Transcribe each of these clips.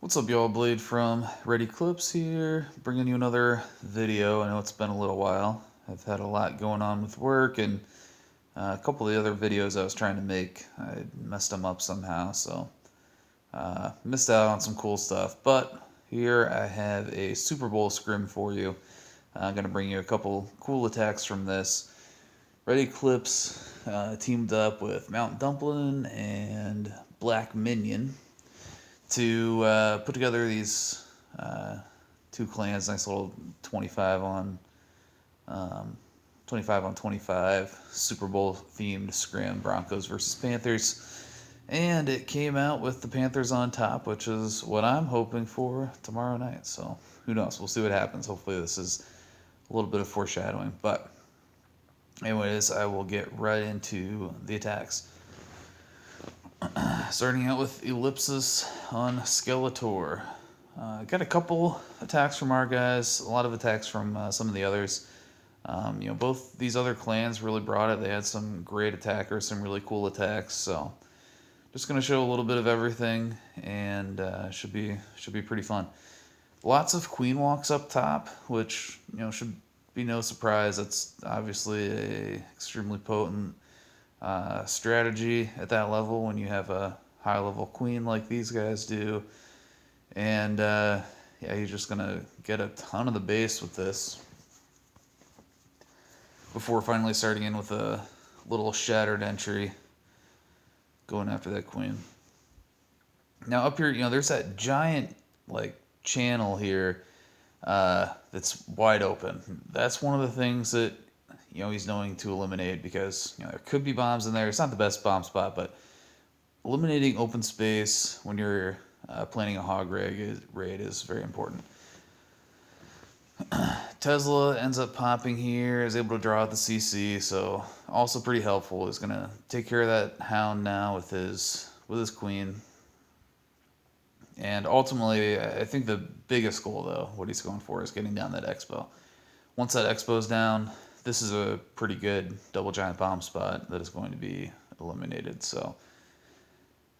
What's up, y'all? Blade from Eclipse here, bringing you another video. I know it's been a little while. I've had a lot going on with work, and a couple of the other videos I was trying to make, I messed them up somehow, so missed out on some cool stuff. But here I have a Super Bowl scrim for you. I'm going to bring you a couple cool attacks from this. Eclipse teamed up with Dumplin and Black Minion to put together these two clans. Nice little 25 on 25 Super Bowl themed scrim, Broncos versus Panthers. And it came out with the Panthers on top, which is what I'm hoping for tomorrow night. So who knows? We'll see what happens. Hopefully this is a little bit of foreshadowing. But anyways, I will get right into the attacks. Starting out with Ellipsis on Skeletor. Got a couple attacks from our guys, a lot of attacks from some of the others. Both these other clans really brought it. They had some great attackers, some really cool attacks. So just going to show a little bit of everything, and should be pretty fun. Lots of queen walks up top, which should be no surprise. That's obviously a extremely potent strategy at that level when you have a high level queen like these guys do. And yeah, you're just gonna get a ton of the base with this before finally starting in with a little shattered entry going after that queen. Now up here, there's that giant channel here that's wide open. That's one of the things that he's knowing to eliminate, because there could be bombs in there. It's not the best bomb spot, but eliminating open space when you're planning a hog raid is very important. Tesla ends up popping here, is able to draw out the CC, so also pretty helpful. He's gonna take care of that hound now with his queen. And ultimately, I think the biggest goal, though, what he's going for, is getting down that expo. Once that expo's down, this is a pretty good double giant bomb spot that is going to be eliminated. So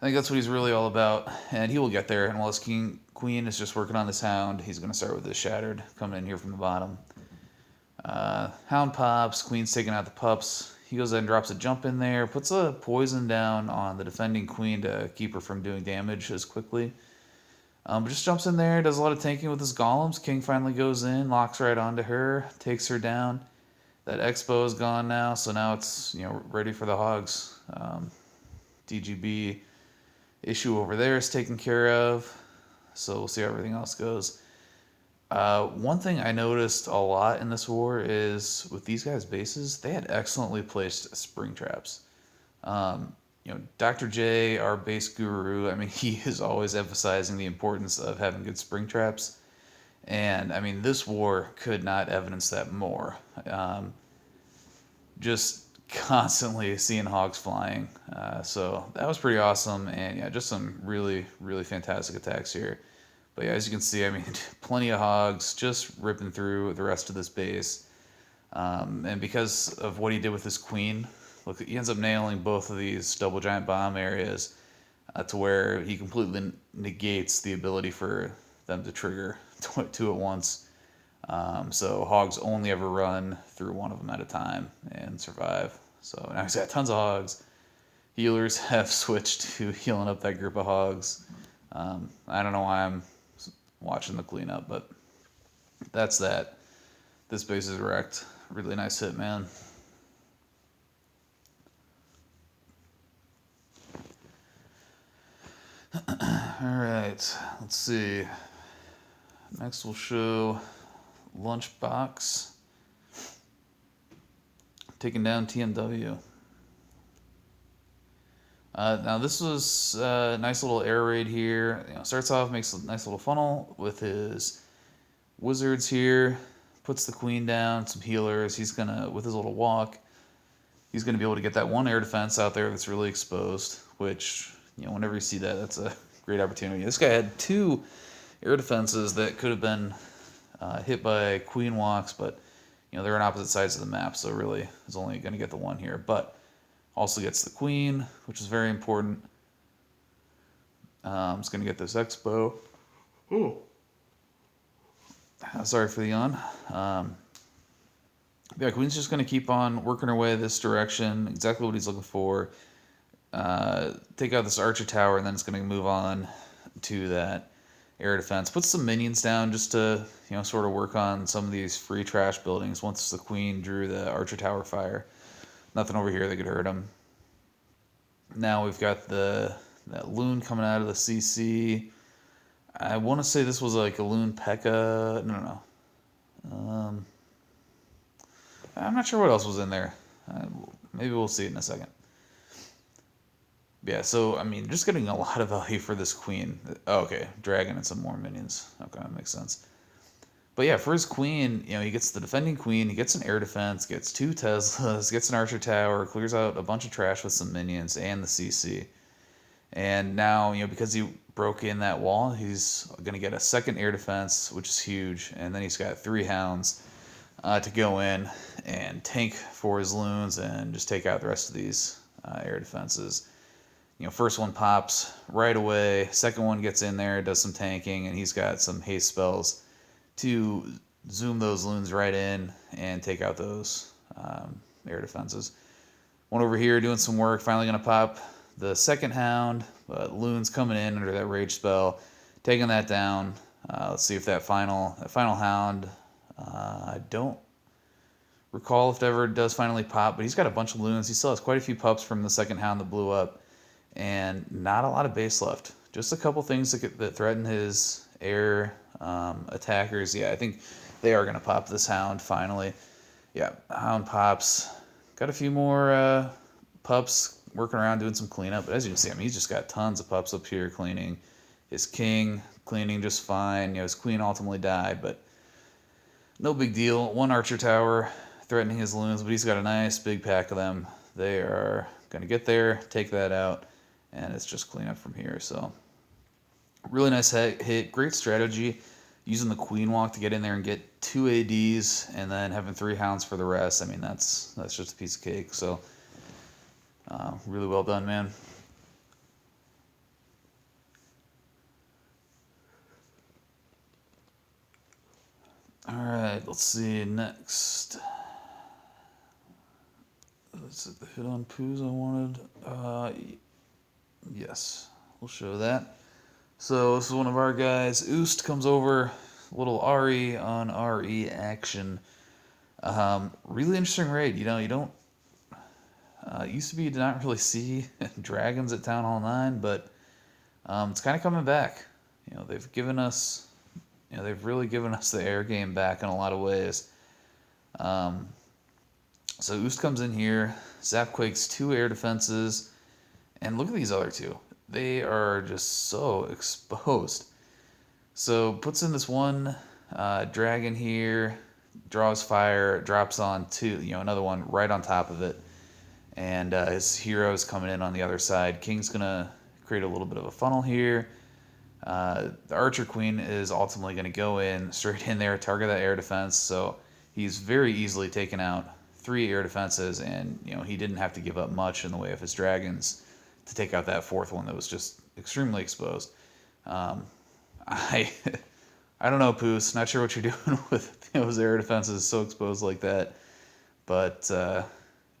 I think that's what he's really all about, and he will get there. And while his queen is just working on this hound, he's going to start with this shattered, coming in here from the bottom. Hound pops, queen's taking out the pups. He goes ahead and drops a jump in there, puts a poison down on the defending queen to keep her from doing damage as quickly. Just jumps in there, does a lot of tanking with his golems. King finally goes in, locks right onto her, takes her down. That expo is gone now, so now it's ready for the hogs. DGB issue over there is taken care of, so we'll see how everything else goes. One thing I noticed a lot in this war is with these guys' bases, they had excellently placed spring traps. Dr. J, our base guru, he is always emphasizing the importance of having good spring traps. And, this war could not evidence that more. Just constantly seeing hogs flying. So that was pretty awesome. And, yeah, just some really, really fantastic attacks here. But, yeah, as you can see, plenty of hogs just ripping through the rest of this base. And because of what he did with his queen, look, he ends up nailing both of these double giant bomb areas to where he completely negates the ability for them to trigger two at once. So hogs only ever run through one of them at a time and survive. So now he's got tons of hogs. Healers have switched to healing up that group of hogs. I don't know why I'm watching the cleanup, but that's that. This base is wrecked. Really nice hit, man. Alright, let's see. Next we'll show Lunchbox taking down TMW. Now this was a nice little air raid here. Starts off, makes a nice little funnel with his wizards here, puts the queen down, some healers. He's gonna, with his little walk, he's gonna be able to get that one air defense out there that's really exposed, which, whenever you see that, that's a great opportunity. This guy had two air defenses that could have been hit by queen walks, but they're on opposite sides of the map, so really is only going to get the one here. But also gets the queen, which is very important. It's going to get this expo. Sorry for the yawn. Yeah, Queen's just going to keep on working her way this direction, exactly what he's looking for. Take out this archer tower, and then it's going to move on to that air defense. Put some minions down just to, sort of work on some of these free trash buildings once the Queen drew the archer tower fire. Nothing over here that could hurt him. Now we've got that loon coming out of the CC. I want to say this was like a loon P.E.K.K.A. No. I'm not sure what else was in there. Maybe we'll see it in a second. Yeah, so, I mean, just getting a lot of value for this Queen. Oh, okay, dragon and some more minions. Okay, that makes sense. But yeah, for his Queen, he gets the defending Queen, he gets an air defense, gets 2 Teslas, gets an archer tower, clears out a bunch of trash with some minions and the CC. And now, because he broke in that wall, he's going to get a second air defense, which is huge. And then he's got 3 hounds to go in and tank for his loons and just take out the rest of these air defenses. First one pops right away. Second one gets in there, does some tanking, and he's got some haste spells to zoom those loons right in and take out those air defenses. One over here doing some work, finally going to pop the second hound, but loons coming in under that rage spell, taking that down. Let's see if that final hound, I don't recall if it ever does finally pop, but he's got a bunch of loons. He still has quite a few pups from the second hound that blew up, and not a lot of base left. Just a couple things that threaten his air attackers. Yeah, I think they are going to pop this hound finally. Yeah, hound pops. Got a few more pups working around doing some cleanup, but as you can see, he's just got tons of pups up here cleaning. His king cleaning just fine. His queen ultimately died, but no big deal. 1 archer tower threatening his loons, but he's got a nice big pack of them. They are going to get there, take that out, and it's just clean up from here. So really nice hit, great strategy, using the queen walk to get in there and get 2 ADs, and then having 3 hounds for the rest. That's just a piece of cake. So really well done, man. All right, let's see next. Is it the hit on poos I wanted? Yes, we'll show that. So this is one of our guys. Oost comes over, little RE on RE action. Really interesting raid. You don't. Used to be you did not really see dragons at Town Hall 9, but it's kind of coming back. They've given us. They've really given us the air game back in a lot of ways. So Oost comes in here, Zapquake's 2 air defenses, and look at these other 2. They are just so exposed. So puts in this 1 dragon here, draws fire, drops on 2, another one right on top of it, and his hero's coming in on the other side. King's gonna create a little bit of a funnel here. The Archer Queen is ultimately going to go in straight in there, target that air defense. So he's very easily taken out 3 air defenses, and he didn't have to give up much in the way of his dragons to take out that 4th one that was just extremely exposed. I don't know, Poos. Not sure what you're doing with those air defenses so exposed like that, but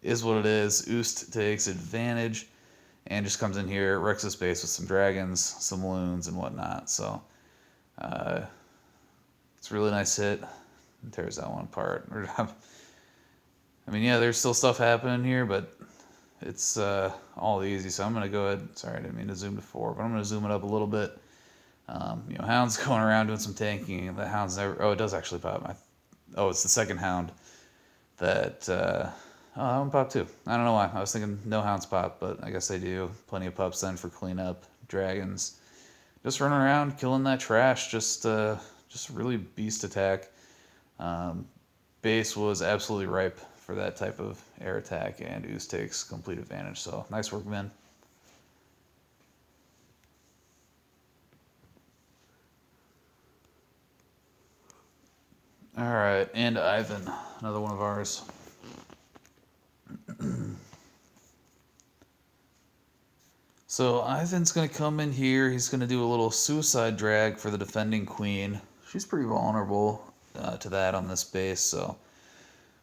is what it is. Oost takes advantage and just comes in here, wrecks his base with some dragons, some loons, and whatnot. So it's a really nice hit. And tears that one apart. Yeah, there's still stuff happening here, but it's all easy. So I'm going to go ahead. Sorry, I didn't mean to zoom to 4, but I'm going to zoom it up a little bit. Hound's going around doing some tanking. The hound's never... Oh, it does actually pop. It's the second hound that... that one popped too. I don't know why. I was thinking no hounds pop, but I guess they do. Plenty of pups then for cleanup. Dragons. Just running around, killing that trash. Just a really beast attack. Base was absolutely ripe for that type of air attack, and Ooze takes complete advantage. So, nice work, man. All right, and Ivan, another one of ours. So Ivan's going to come in here. He's going to do a little suicide drag for the defending queen. She's pretty vulnerable to that on this base, so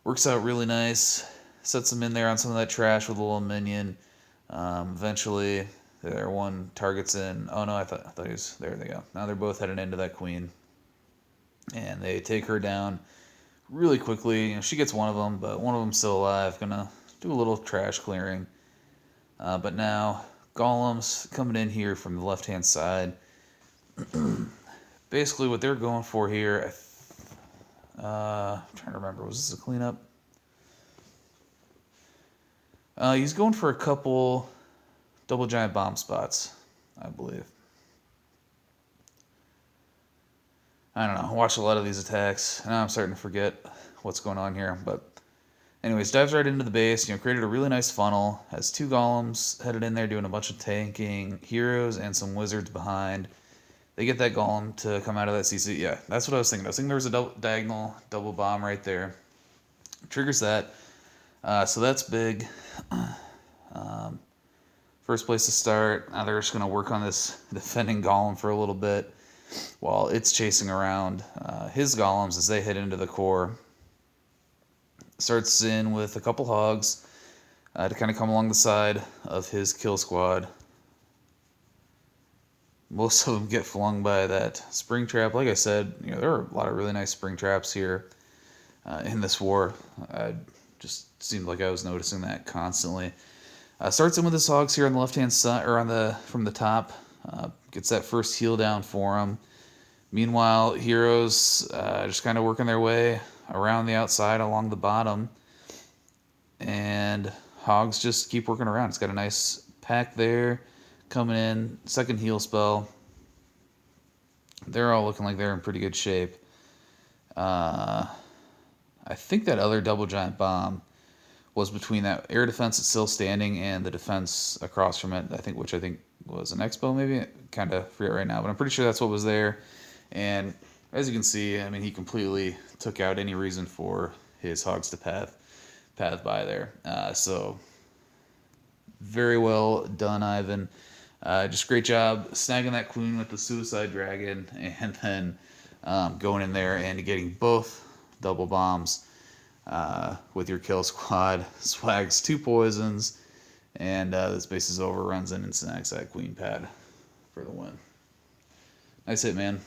works out really nice. Sets him in there on some of that trash with a little minion. Eventually, their one targets in. Oh no, I thought he was. There they go. Now they're both heading into that queen, and they take her down really quickly. You know, she gets one of them, but one of them's still alive. Gonna do a little trash clearing. But now golems coming in here from the left-hand side. Basically, what they're going for here. I'm trying to remember. Was this a cleanup? He's going for a couple double giant bomb spots, I believe. I don't know. I watched a lot of these attacks. Now I'm starting to forget what's going on here. But anyways, dives right into the base. You know, created a really nice funnel. Has two golems headed in there doing a bunch of tanking, heroes, and some wizards behind. They get that golem to come out of that CC. Yeah, that's what I was thinking. I was thinking there was a diagonal double bomb right there. Triggers that. So that's big. First place to start. Now they're just going to work on this defending golem for a little bit while it's chasing around his golems as they head into the core. Starts in with a couple hogs to kind of come along the side of his kill squad. Most of them get flung by that spring trap. Like I said, you know, there are a lot of really nice spring traps here in this war. Just seemed like I was noticing that constantly. Starts in with his hogs here on the left-hand side, or from the top. Gets that first heal down for him. Meanwhile, heroes just kind of working their way around the outside along the bottom. And hogs just keep working around. It's got a nice pack there coming in. Second heal spell. They're all looking like they're in pretty good shape. I think that other double giant bomb was between that air defense that's still standing and the defense across from it, which I think was an expo maybe. Kind of forget right now, but I'm pretty sure that's what was there. And as you can see, I mean, he completely took out any reason for his hogs to path by there. So very well done, Ivan. Just great job snagging that queen with the suicide dragon, and then going in there and getting both double bombs with your kill squad. Swags 2 poisons, and this base is over. Runs in and snags that queen pad for the win. Nice hit, man.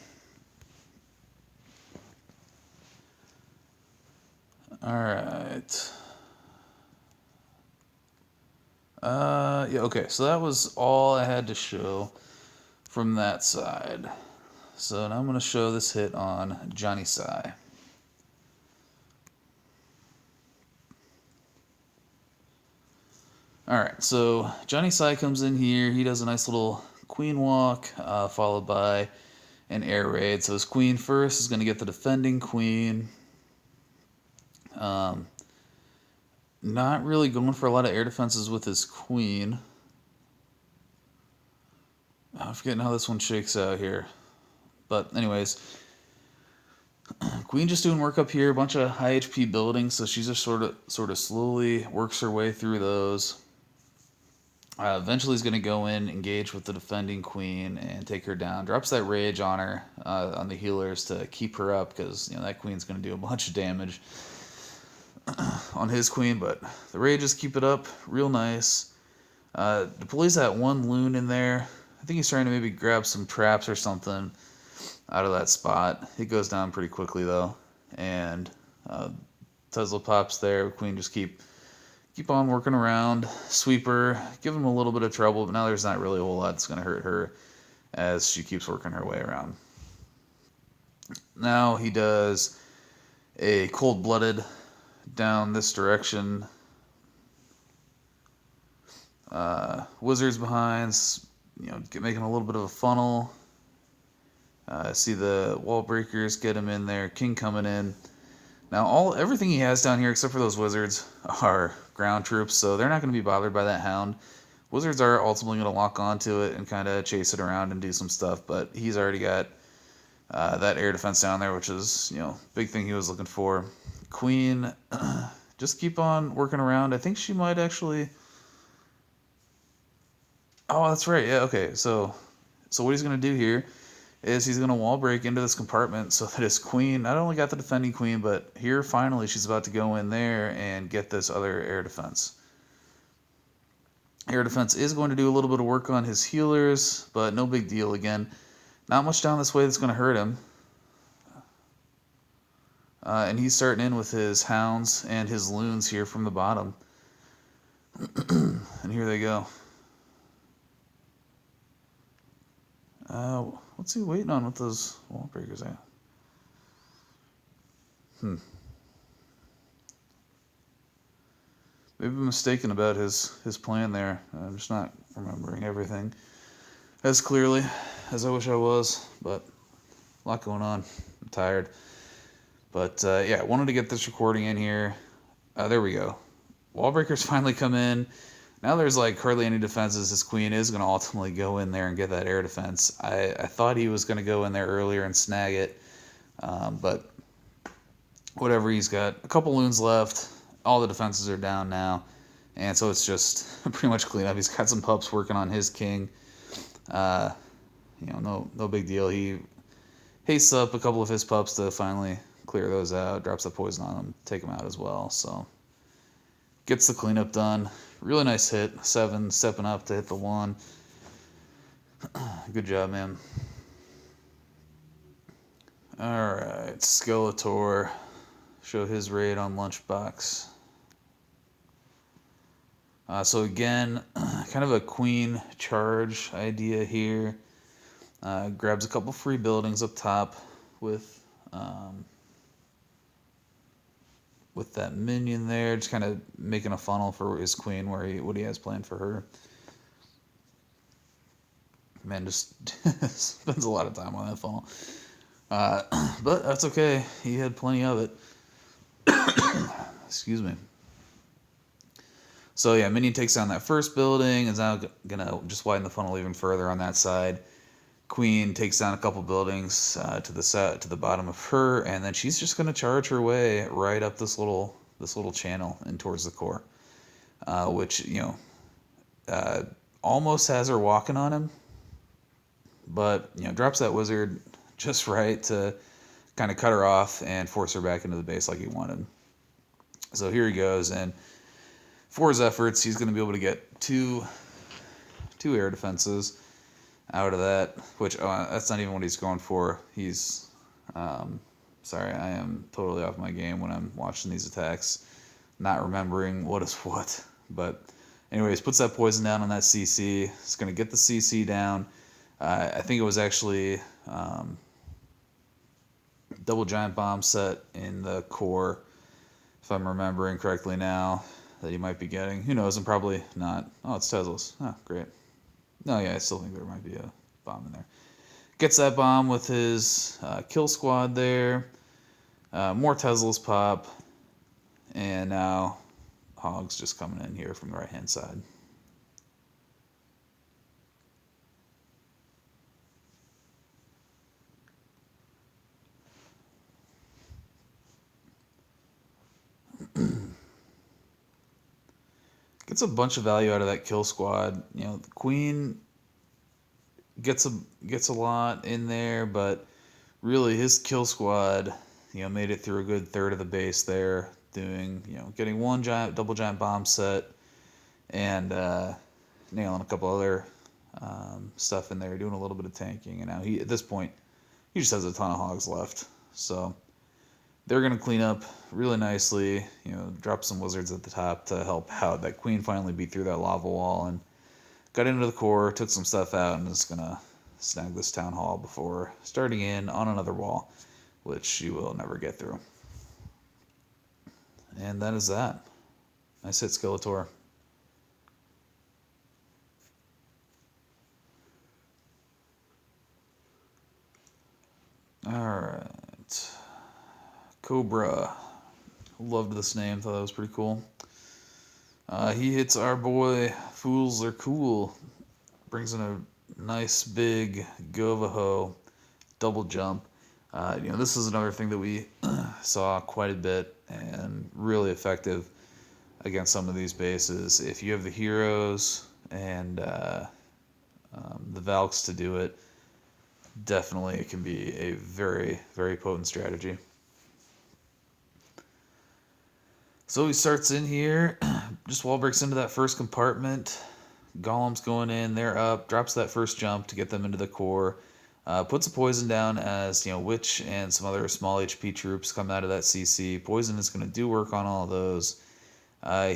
Alright. Yeah, okay, so that was all I had to show from that side. So now I'm going to show this hit on Johnny Sai. Alright, so Johnny Sai comes in here. He does a nice little queen walk, followed by an air raid. So his queen first is going to get the defending queen. Not really going for a lot of air defenses with his queen. I'm forgetting how this one shakes out here. But anyways, queen just doing work up here. A bunch of high HP buildings, so she's just sort of slowly works her way through those. Eventually is going to go in, engage with the defending queen, and take her down. Drops that rage on her, on the healers to keep her up, because you know that queen's going to do a bunch of damage on his queen, but the rages keep it up real nice. Deploys that one loon in there. I think he's trying to maybe grab some traps or something out of that spot. It goes down pretty quickly though, and Tesla pops there. Queen just keep on working around. Sweeper, give him a little bit of trouble, but now there's not really a whole lot that's going to hurt her as she keeps working her way around. Now he does a cold-blooded down this direction. Wizards behind, you know, making a little bit of a funnel. See the wall breakers, get him in there. King coming in. Now everything he has down here except for those wizards are ground troops, so they're not going to be bothered by that hound. Wizards are ultimately going to lock onto it and kind of chase it around and do some stuff, but he's already got that air defense down there, which is, you know, big thing he was looking for. Queen, just keep on working around. I think she might actually... Oh, that's right. Yeah, okay. So what he's going to do here is he's going to wall break into this compartment so that his queen not only got the defending queen, but here finally she's about to go in there and get this other air defense. Air defense is going to do a little bit of work on his healers, but no big deal. Again, not much down this way that's going to hurt him. And he's starting in with his hounds and his loons here from the bottom. And here they go. What's he waiting on with those wall breakers at? Maybe I'm mistaken about his plan there. I'm just not remembering everything as clearly as I wish I was, but a lot going on. I'm tired. But yeah, I wanted to get this recording in here. There we go. Wall breakers finally come in. Now there's like hardly any defenses. His queen is going to ultimately go in there and get that air defense. I thought he was going to go in there earlier and snag it, but whatever. He's got a couple loons left. All the defenses are down now, and so it's just pretty much clean up. He's got some pups working on his king. No big deal. He hastes up a couple of his pups to finally clear those out. Drops the poison on them, take them out as well. So gets the cleanup done. Really nice hit. 7 stepping up to hit the 1. Good job, man. All right, Skeletor. Show his raid on Lunchbox. So again, kind of a queen charge idea here. Grabs a couple free buildings up top with that minion there, just kind of making a funnel for his queen, what he has planned for her. Man, just spends a lot of time on that funnel. But that's okay. He had plenty of it. Excuse me. So yeah, minion takes down that first building, is now gonna just widen the funnel even further on that side. Queen takes down a couple buildings to the bottom of her, and then she's just gonna charge her way right up this little channel and towards the core, which almost has her walking on him, but drops that wizard just right to kind of cut her off and force her back into the base like he wanted. So here he goes, and for his efforts, he's going to be able to get two air defenses out of that, which that's not even what he's going for. He's sorry, I am totally off my game when I'm watching these attacks, not remembering what is what. But anyways, puts that poison down on that CC. It's going to get the CC down. I think it was actually double giant bomb set in the core, if I'm remembering correctly now, that he might be getting. Who knows? I'm probably not. Oh, it's Tesla's. Oh, great. No, yeah, I still think there might be a bomb in there. Gets that bomb with his kill squad there. More Teslas pop. And now Hog's just coming in here from the right-hand side. Gets a bunch of value out of that kill squad. The queen gets a lot in there, but really his kill squad, made it through a good third of the base there, doing, getting one double giant bomb set and nailing a couple other stuff in there, doing a little bit of tanking, and now at this point he just has a ton of hogs left. So they're going to clean up really nicely, drop some wizards at the top to help out. That queen finally beat through that lava wall and got into the core, took some stuff out, and is going to snag this town hall before starting in on another wall, which she will never get through. And that is that. Nice hit, Skeletor. Alright. Cobra. Loved this name, thought that was pretty cool. He hits our boy, Fools Are Cool. Brings in a nice big Govaho double jump. This is another thing that we saw quite a bit and really effective against some of these bases. If you have the heroes and the Valks to do it, definitely it can be a very, very potent strategy. So he starts in here, just wall breaks into that first compartment. Golem's going in, they're up, drops that first jump to get them into the core. Puts a poison down as, Witch and some other small HP troops come out of that CC. Poison is going to do work on all of those.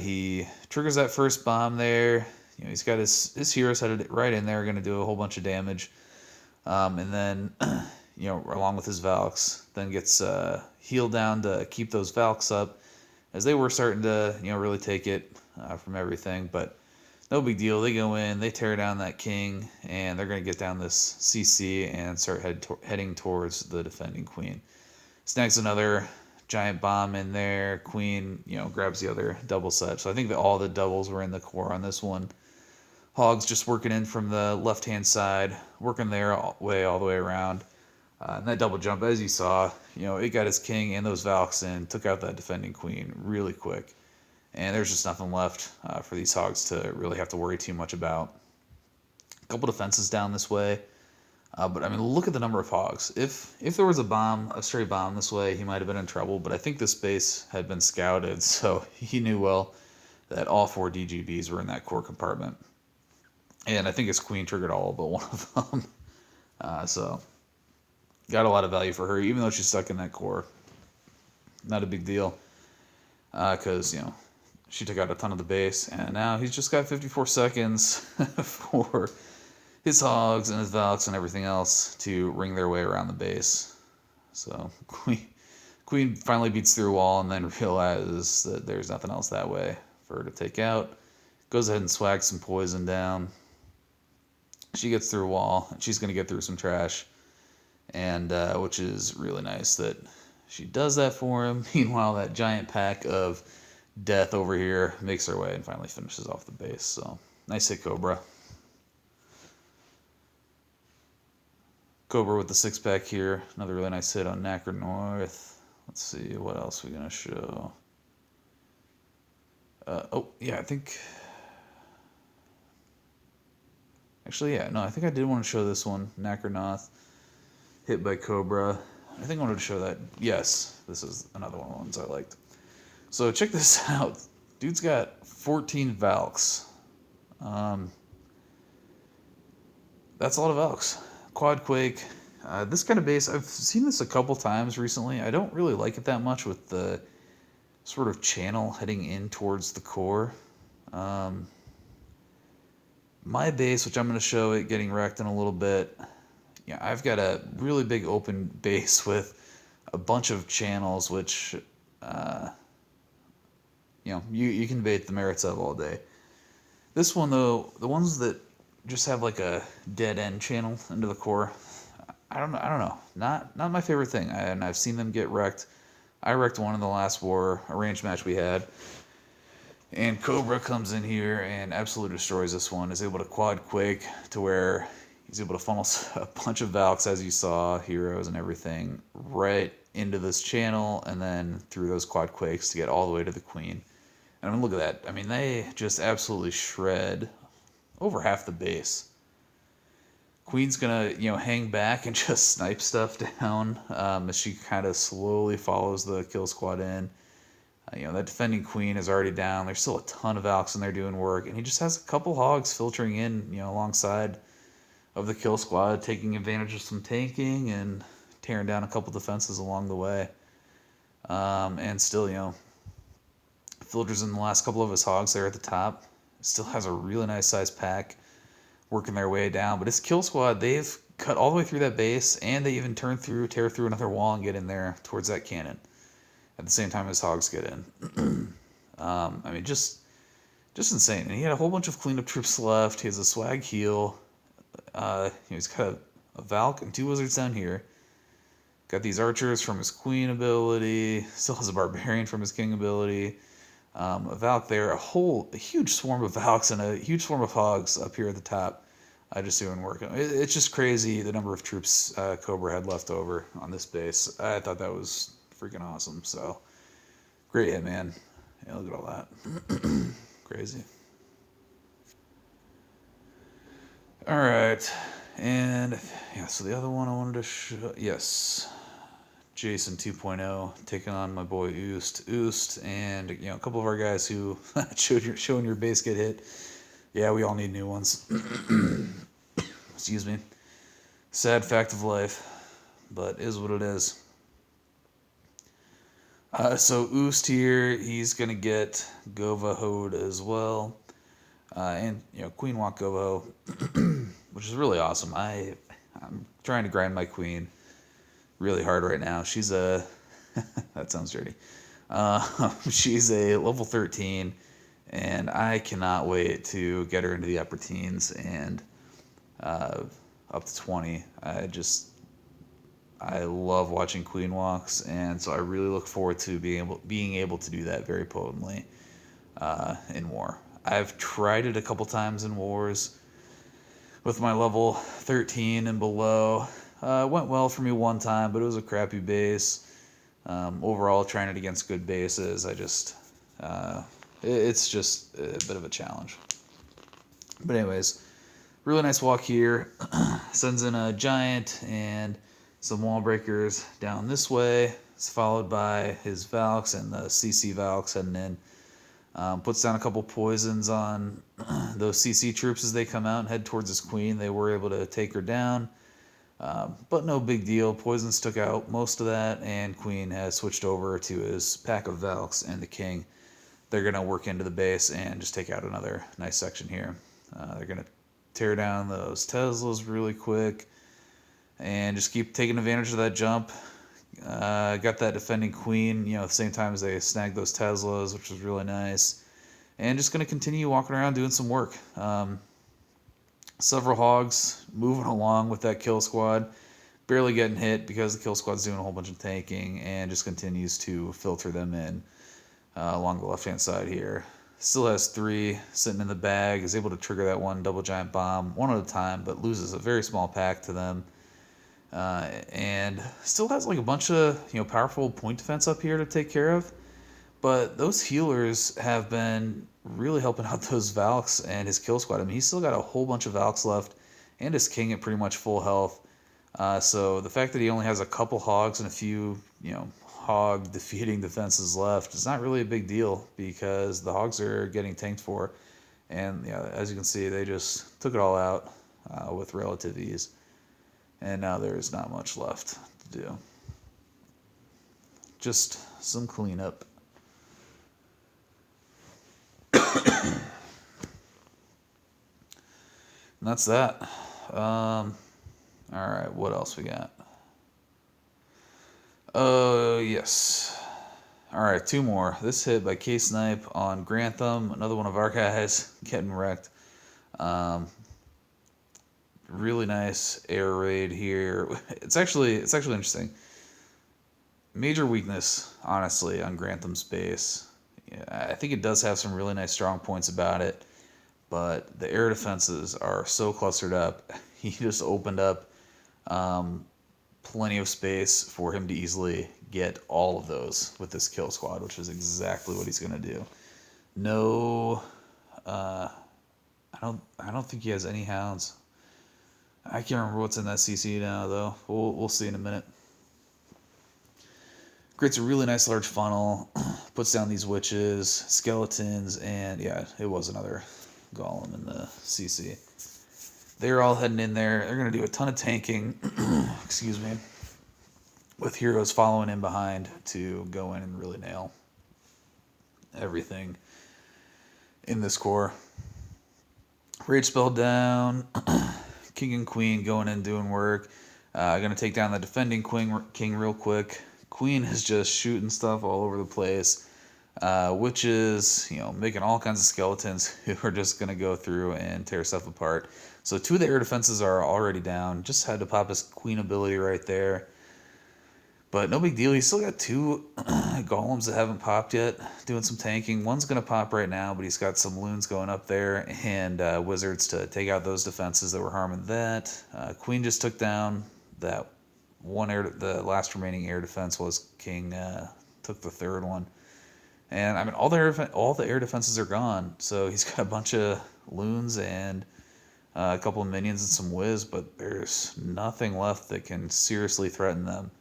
He triggers that first bomb there. He's got his heroes headed right in there, going to do a whole bunch of damage. And then, along with his Valks, then gets healed down to keep those Valks up, as they were starting to, really take it from everything. But no big deal. They go in, they tear down that king, and they're going to get down this CC and start heading towards the defending queen. Snags another giant bomb in there. Queen, grabs the other double set. So I think that all the doubles were in the core on this one. Hogs just working in from the left-hand side, working their way all the way around. And that double jump, as you saw, it got his king and those Valks in, took out that defending queen really quick. And there's just nothing left for these Hogs to really have to worry too much about. A couple defenses down this way. But, I mean, look at the number of Hogs. If there was a stray bomb this way, he might have been in trouble. But I think this base had been scouted, so he knew well that all 4 DGBs were in that core compartment. And I think his queen triggered all but one of them. So, got a lot of value for her, even though she's stuck in that core. Not a big deal. Because, she took out a ton of the base. And now he's just got 54 seconds for his Hogs and his Valks and everything else to ring their way around the base. So, Queen finally beats through a wall and then realizes that there's nothing else that way for her to take out. Goes ahead and swags some poison down. She gets through a wall, and she's going to get through some trash, and which is really nice that she does that for him. Meanwhile, that giant pack of death over here makes her way and finally finishes off the base. So, nice hit, Cobra. Cobra with the 6-pack here. Another really nice hit on Knacker North. Let's see, what else we're going to show. I think... Actually, I think I did want to show this one. Knacker North, hit by Cobra. I think I wanted to show that. Yes, this is another one of the ones I liked. So check this out. Dude's got 14 Valks. That's a lot of Valks. Quad Quake. This kind of base, I've seen this a couple times recently. I don't really like it that much with the sort of channel heading in towards the core. My base, which I'm going to show it getting wrecked in a little bit, I've got a really big open base with a bunch of channels, which, you can debate the merits of all day. This one, though, the ones that just have like a dead end channel into the core, I don't know. Not my favorite thing, and I've seen them get wrecked. I wrecked one in the last war, a range match we had. And Cobra comes in here and absolutely destroys this one. Is able to quad quake to where he's able to funnel a bunch of Valks, as you saw, heroes and everything, right into this channel and then through those quad quakes to get all the way to the queen. And I mean, look at that. I mean, they just absolutely shred over half the base. Queen's gonna, hang back and just snipe stuff down as she kind of slowly follows the kill squad in. That defending queen is already down. There's still a ton of Valks in there doing work. And he just has a couple Hogs filtering in, alongside of the kill squad, taking advantage of some tanking and tearing down a couple defenses along the way. And still, filters in the last couple of his Hogs there at the top. Still has a really nice sized pack working their way down. But his kill squad, they've cut all the way through that base, and they even tear through another wall and get in there towards that cannon. At the same time as Hogs get in. Just insane. And he had a whole bunch of cleanup troops left. He has a swag heal. He's got a Valk and 2 wizards down here. Got these archers from his queen ability. Still has a barbarian from his king ability. A Valk there. A huge swarm of Valks and a huge swarm of Hogs up here at the top. Just doing work. It's just crazy the number of troops Cobra had left over on this base. I thought that was freaking awesome. So great hit, man. Yeah, look at all that. Crazy. All right, and yeah, so the other one I wanted to show, yes, Jason 2.0 taking on my boy Oost, and a couple of our guys who showing your base get hit. Yeah, we all need new ones. Excuse me. Sad fact of life, but is what it is. So Oost here, he's gonna get Gova Hode as well, and Queen Walk Gova, which is really awesome. I'm trying to grind my queen really hard right now. She's a that sounds dirty. She's a level 13, and I cannot wait to get her into the upper teens and up to 20. I love watching queen walks, and so I really look forward to being able to do that very potently in war. I've tried it a couple times in wars with my level 13 and below. It went well for me one time, but it was a crappy base. Overall, trying it against good bases, it's just a bit of a challenge. But anyways, really nice walk here. Sends in a giant and some wall breakers down this way. It's followed by his Valks and the CC Valks heading in. Puts down a couple poisons on those CC troops as they come out and head towards his queen. They were able to take her down, but no big deal. Poisons took out most of that, and queen has switched over to his pack of Valks and the king. They're going to work into the base and just take out another nice section here. They're going to tear down those Teslas really quick and just keep taking advantage of that jump. Got that defending queen, at the same time as they snagged those Teslas, which was really nice. And just going to continue walking around doing some work. Several hogs moving along with that kill squad. Barely getting hit because the kill squad's doing a whole bunch of tanking and just continues to filter them in along the left-hand side here. Still has 3 sitting in the bag. Is able to trigger that one double giant bomb one at a time, but loses a very small pack to them. And still has like a bunch of powerful point defense up here to take care of. But those healers have been really helping out those Valks and his kill squad. I mean, he's still got a whole bunch of Valks left, and his king at pretty much full health. So the fact that he only has a couple hogs and a few hog defeating defenses left is not really a big deal because the hogs are getting tanked for. And as you can see, they just took it all out with relative ease. And now there's not much left to do. Just some cleanup. And that's that. Alright, what else we got? Oh, yes. Alright, 2 more. This hit by K-Snipe on Grantham. Another one of our guys getting wrecked. Really nice air raid here. It's actually interesting. Major weakness, honestly, on Grantham's base. Yeah, I think it does have some really nice strong points about it, but the air defenses are so clustered up. He just opened up plenty of space for him to easily get all of those with this kill squad, which is exactly what he's going to do. No, I don't think he has any hounds. I can't remember what's in that CC now, though. We'll see in a minute. Creates a really nice large funnel, puts down these witches, skeletons, and yeah, it was another golem in the CC. They're all heading in there. They're going to do a ton of tanking, excuse me, with heroes following in behind to go in and really nail everything in this core. Rage spell down. King and queen going in doing work. Going to take down the defending king real quick. Queen is just shooting stuff all over the place. Witches, making all kinds of skeletons who are just going to go through and tear stuff apart. So 2 of the air defenses are already down. Just had to pop his queen ability right there. But no big deal. He's still got 2 golems that haven't popped yet, doing some tanking. One's going to pop right now, but he's got some loons going up there and wizards to take out those defenses that were harming that. Queen just took down that the last remaining air defense was King took the 3rd one. And I mean, all the air defenses are gone. So he's got a bunch of loons and a couple of minions and some whiz, but there's nothing left that can seriously threaten them.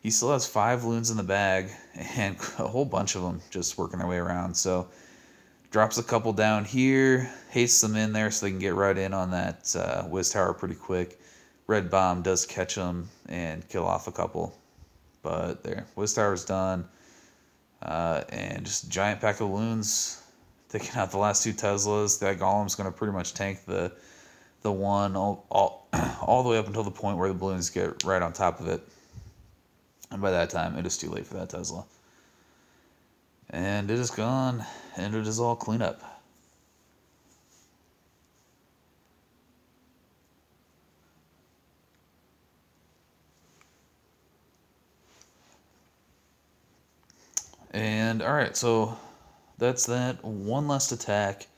He still has 5 loons in the bag and a whole bunch of them just working their way around. So drops a couple down here, hastes them in there so they can get right in on that whiz tower pretty quick. Red bomb does catch them and kill off a couple. But there, whiz tower's done. And just a giant pack of loons taking out the last 2 Teslas. That golem's going to pretty much tank the one all the way up until the point where the balloons get right on top of it. And by that time, it is too late for that Tesla. And it is gone, and it is all cleanup. And alright, so that's that. One last attack.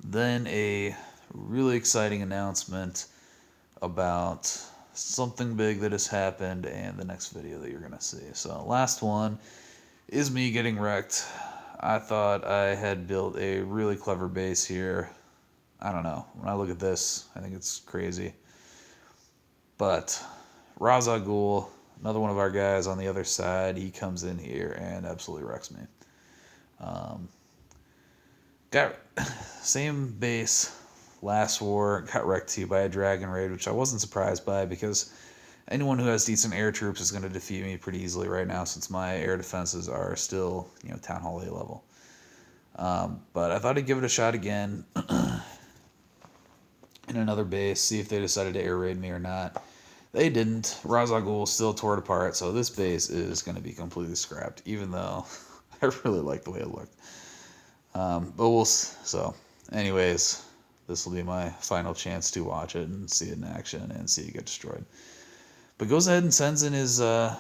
Then a really exciting announcement about something big that has happened and the next video that you're going to see. So last one is me getting wrecked. I thought I had built a really clever base here. I don't know. When I look at this, I think it's crazy. But Razagul, another one of our guys on the other side, he comes in here and absolutely wrecks me. Got same base last war, got wrecked too by a dragon raid, which I wasn't surprised by because anyone who has decent air troops is going to defeat me pretty easily right now since my air defenses are still, Town Hall A level. But I thought I'd give it a shot again in another base, see if they decided to air raid me or not. They didn't. Razagul still tore it apart, so this base is going to be completely scrapped, even though I really like the way it looked. So anyways, this will be my final chance to watch it and see it in action and see it get destroyed. But goes ahead and sends in his, a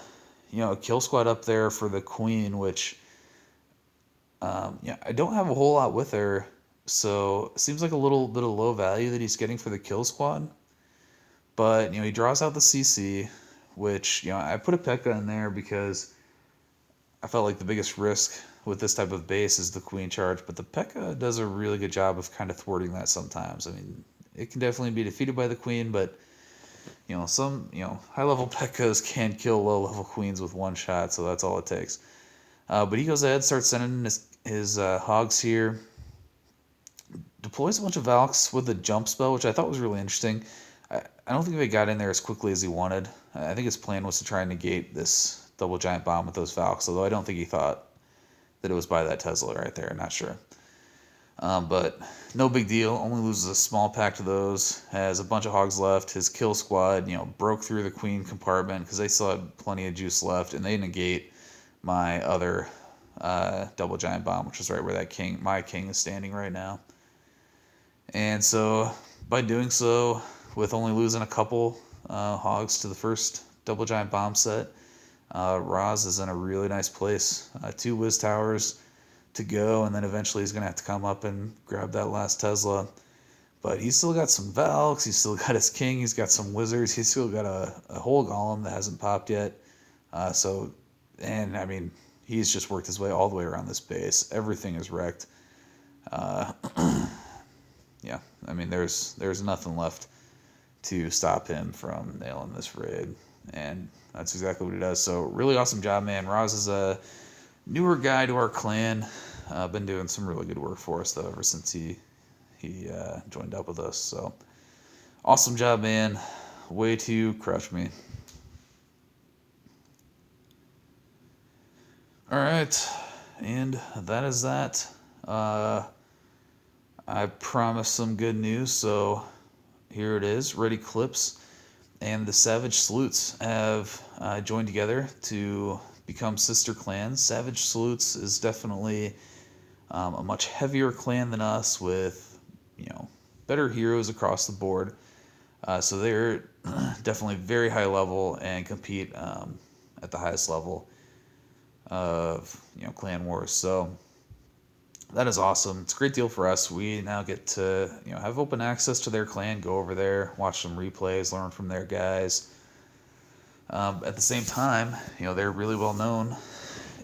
kill squad up there for the queen, which, I don't have a whole lot with her, so it seems like a little bit of low value that he's getting for the kill squad. But, he draws out the CC, which, I put a P.E.K.K.A. in there because I felt like the biggest risk with this type of base is the queen charge, but the P.E.K.K.A. does a really good job of kind of thwarting that sometimes. I mean, it can definitely be defeated by the queen, but, some, high-level P.E.K.K.A.s can kill low-level queens with one shot, so that's all it takes. But he goes ahead, starts sending his hogs here, deploys a bunch of Valks with a jump spell, which I thought was really interesting. I don't think they got in there as quickly as he wanted. I think his plan was to try and negate this double giant bomb with those Valks, although I don't think he thought that it was by that Tesla right there. Not sure. But no big deal. Only loses a small pack to those. Has a bunch of hogs left. His kill squad, broke through the queen compartment because they still had plenty of juice left, and they negate my other double giant bomb, which is right where my king is standing right now. And so by doing so, with only losing a couple hogs to the first double giant bomb set, Raz is in a really nice place. 2 whiz towers to go, and then eventually he's going to have to come up and grab that last Tesla. But he's still got some Valks, he's still got his king, he's got some wizards, he's still got a whole golem that hasn't popped yet. He's just worked his way all the way around this base. Everything is wrecked. There's nothing left to stop him from nailing this raid, and that's exactly what he does. So really awesome job, man. Raz is a newer guy to our clan. Been doing some really good work for us though ever since he joined up with us. So awesome job, man. Way to crush me. All right, and that is that. I promised some good news, so here it is. Red Eclipse and the Savage Salutes have joined together to become sister clans. Savage Salutes is definitely a much heavier clan than us with, better heroes across the board. So they're definitely very high level and compete at the highest level of, clan wars. So that is awesome. It's a great deal for us. We now get to, have open access to their clan, go over there, watch some replays, learn from their guys. At the same time, they're really well known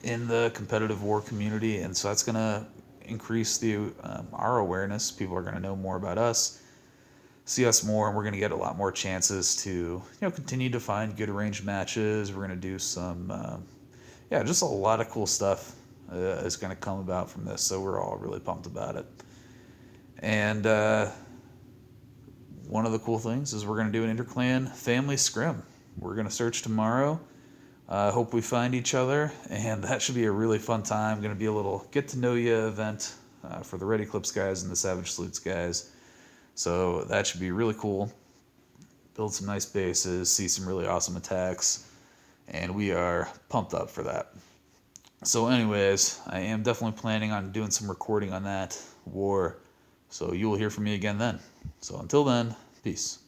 in the competitive war community, and so that's going to increase our awareness. People are going to know more about us. see us more, and we're going to get a lot more chances to continue to find good arranged matches. We're going to do some just a lot of cool stuff is going to come about from this, so we're all really pumped about it. And one of the cool things is we're going to do an interclan family scrim. We're going to search tomorrow. Hope we find each other, and that should be a really fun time. Going to be a little get to know you event for the Red Eclipse guys and the Savage Salutes guys. So that should be really cool. Build some nice bases, see some really awesome attacks, and we are pumped up for that. So anyways, I am definitely planning on doing some recording on that war, so you will hear from me again then. So until then, peace.